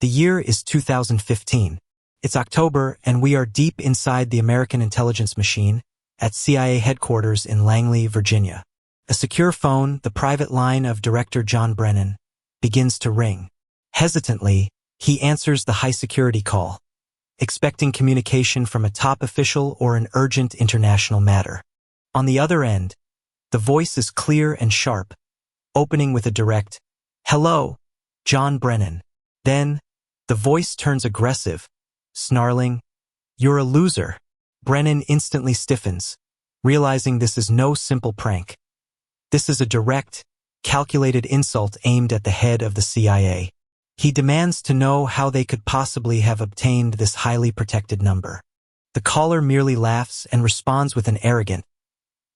The year is 2015. It's October, and we are deep inside the American intelligence machine at CIA headquarters in Langley, Virginia. A secure phone, the private line of Director John Brennan, begins to ring. Hesitantly, he answers the high-security call, expecting communication from a top official or an urgent international matter. On the other end, the voice is clear and sharp, opening with a direct, "Hello, John Brennan." Then, the voice turns aggressive, snarling, "You're a loser." Brennan instantly stiffens, realizing this is no simple prank. This is a direct, calculated insult aimed at the head of the CIA. He demands to know how they could possibly have obtained this highly protected number. The caller merely laughs and responds with an arrogant,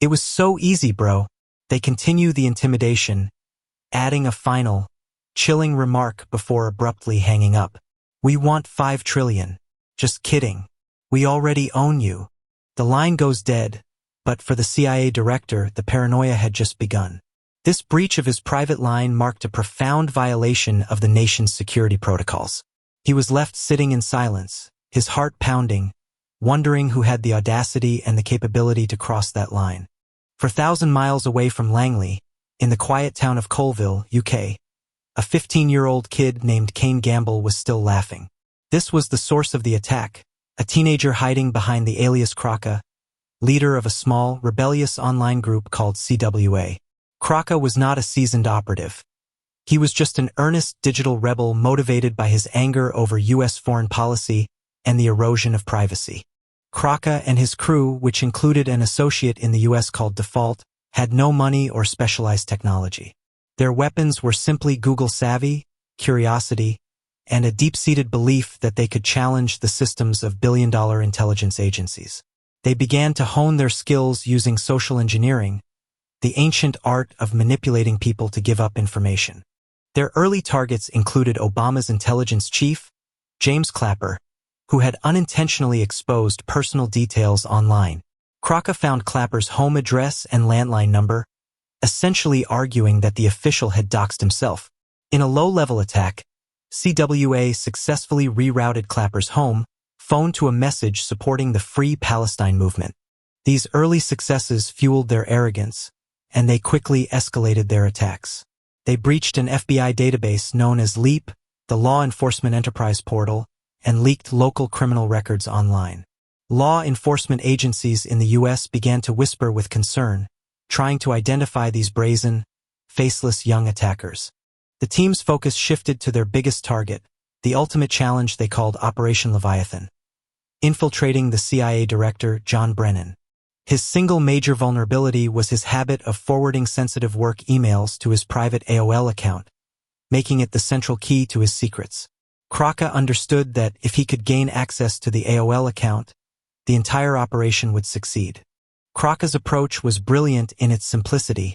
"It was so easy, bro." They continue the intimidation, adding a final, chilling remark before abruptly hanging up. "We want 5 trillion. Just kidding. We already own you." The line goes dead, but for the CIA director, the paranoia had just begun. This breach of his private line marked a profound violation of the nation's security protocols. He was left sitting in silence, his heart pounding, wondering who had the audacity and the capability to cross that line. For 1,000 miles away from Langley, in the quiet town of Colville, UK, a 15-year-old kid named Kane Gamble was still laughing. This was the source of the attack, a teenager hiding behind the alias Kraka, leader of a small, rebellious online group called CWA. Kraka was not a seasoned operative. He was just an earnest digital rebel motivated by his anger over U.S. foreign policy and the erosion of privacy. Kraka and his crew, which included an associate in the U.S. called Default, had no money or specialized technology. Their weapons were simply Google savvy, curiosity, and a deep-seated belief that they could challenge the systems of billion-dollar intelligence agencies. They began to hone their skills using social engineering, the ancient art of manipulating people to give up information. Their early targets included Obama's intelligence chief, James Clapper, who had unintentionally exposed personal details online. Kraka found Clapper's home address and landline number, essentially arguing that the official had doxed himself. In a low-level attack, CWA successfully rerouted Clapper's home phone to a message supporting the Free Palestine movement. These early successes fueled their arrogance, and they quickly escalated their attacks. They breached an FBI database known as LEAP, the Law Enforcement Enterprise Portal, and leaked local criminal records online. Law enforcement agencies in the U.S. began to whisper with concern, trying to identify these brazen, faceless young attackers. The team's focus shifted to their biggest target, the ultimate challenge they called Operation Leviathan, infiltrating the CIA director, John Brennan. His single major vulnerability was his habit of forwarding sensitive work emails to his private AOL account, making it the central key to his secrets. Kraka understood that if he could gain access to the AOL account, the entire operation would succeed. Kraka's approach was brilliant in its simplicity,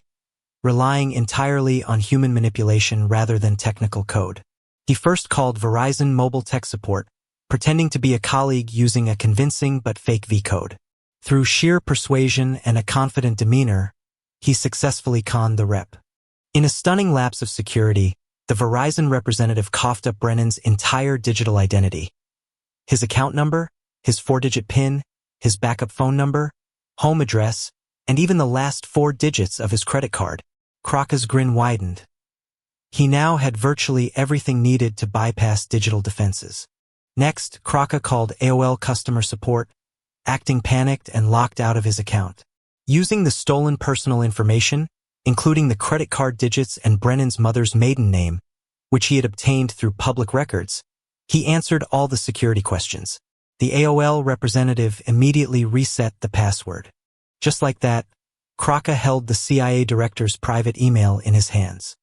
relying entirely on human manipulation rather than technical code. He first called Verizon Mobile Tech Support, pretending to be a colleague using a convincing but fake V-code. Through sheer persuasion and a confident demeanor, he successfully conned the rep. In a stunning lapse of security, the Verizon representative coughed up Brennan's entire digital identity. His account number, his 4-digit PIN, his backup phone number, home address, and even the last 4 digits of his credit card. Kraka's grin widened. He now had virtually everything needed to bypass digital defenses. Next, Kraka called AOL customer support, acting panicked and locked out of his account. Using the stolen personal information, including the credit card digits and Brennan's mother's maiden name, which he had obtained through public records, he answered all the security questions. The AOL representative immediately reset the password. Just like that, Kraka held the CIA director's private email in his hands.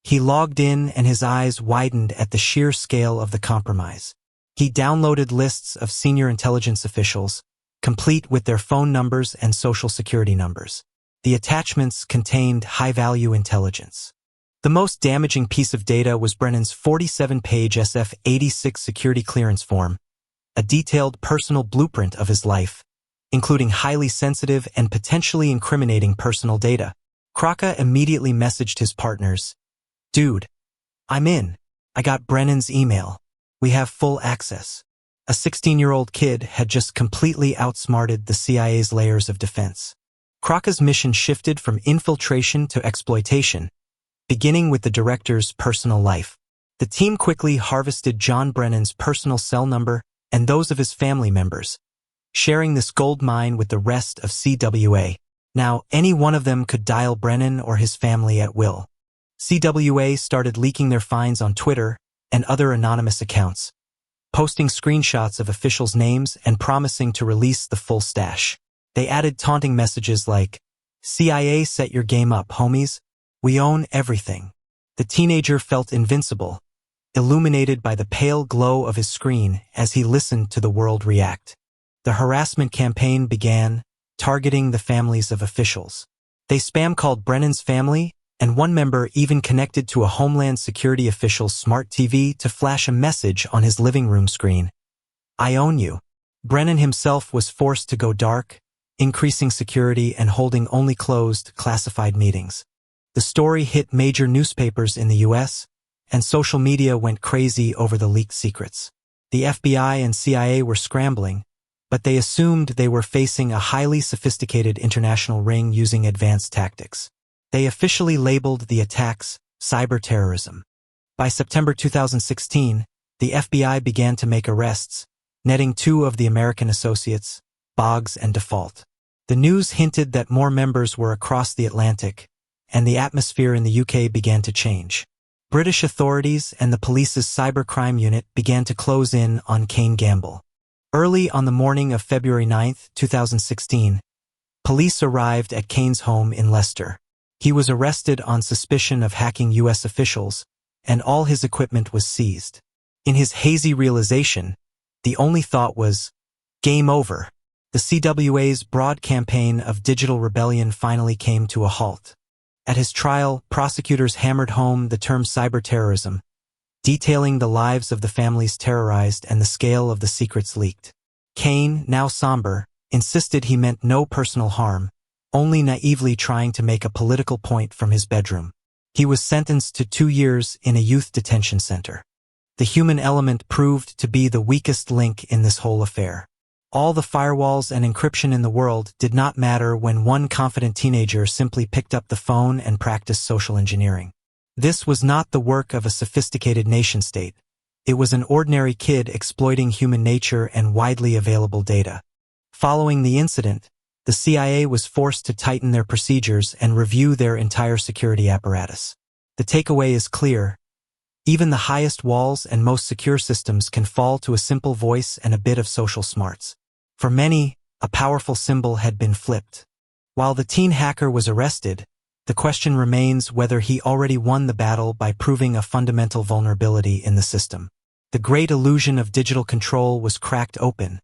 He logged in and his eyes widened at the sheer scale of the compromise. He downloaded lists of senior intelligence officials, complete with their phone numbers and social security numbers. The attachments contained high-value intelligence. The most damaging piece of data was Brennan's 47-page SF-86 security clearance form, a detailed personal blueprint of his life, including highly sensitive and potentially incriminating personal data. Kraka immediately messaged his partners, "Dude, I'm in. I got Brennan's email. We have full access. A 16-year-old kid had just completely outsmarted the CIA's layers of defense. Kraka's mission shifted from infiltration to exploitation, beginning with the director's personal life. The team quickly harvested John Brennan's personal cell number and those of his family members, sharing this gold mine with the rest of CWA. Now, any one of them could dial Brennan or his family at will. CWA started leaking their finds on Twitter and other anonymous accounts, posting screenshots of officials' names and promising to release the full stash. They added taunting messages like, "CIA, set your game up, homies. We own everything." The teenager felt invincible, illuminated by the pale glow of his screen as he listened to the world react. The harassment campaign began, targeting the families of officials. They spam-called Brennan's family, and one member even connected to a Homeland Security official's smart TV to flash a message on his living room screen. "I own you." Brennan himself was forced to go dark, increasing security and holding only closed, classified meetings. The story hit major newspapers in the US, and social media went crazy over the leaked secrets. The FBI and CIA were scrambling, but they assumed they were facing a highly sophisticated international ring using advanced tactics. They officially labeled the attacks cyber-terrorism. By September 2016, the FBI began to make arrests, netting 2 of the American associates, Boggs and Default. The news hinted that more members were across the Atlantic, and the atmosphere in the UK began to change. British authorities and the police's cybercrime unit began to close in on Kane Gamble. Early on the morning of February 9, 2016, police arrived at Kane's home in Leicester. He was arrested on suspicion of hacking US officials, and all his equipment was seized. In his hazy realization, the only thought was, game over. The CWA's broad campaign of digital rebellion finally came to a halt. At his trial, prosecutors hammered home the term cyber-terrorism, detailing the lives of the families terrorized and the scale of the secrets leaked. Kane, now somber, insisted he meant no personal harm, only naively trying to make a political point from his bedroom. He was sentenced to 2 years in a youth detention center. The human element proved to be the weakest link in this whole affair. All the firewalls and encryption in the world did not matter when one confident teenager simply picked up the phone and practiced social engineering. This was not the work of a sophisticated nation-state. It was an ordinary kid exploiting human nature and widely available data. Following the incident, the CIA was forced to tighten their procedures and review their entire security apparatus. The takeaway is clear. Even the highest walls and most secure systems can fall to a simple voice and a bit of social smarts. For many, a powerful symbol had been flipped. While the teen hacker was arrested, the question remains whether he already won the battle by proving a fundamental vulnerability in the system. The great illusion of digital control was cracked open,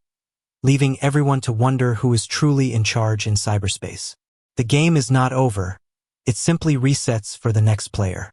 leaving everyone to wonder who is truly in charge in cyberspace. The game is not over. It simply resets for the next player.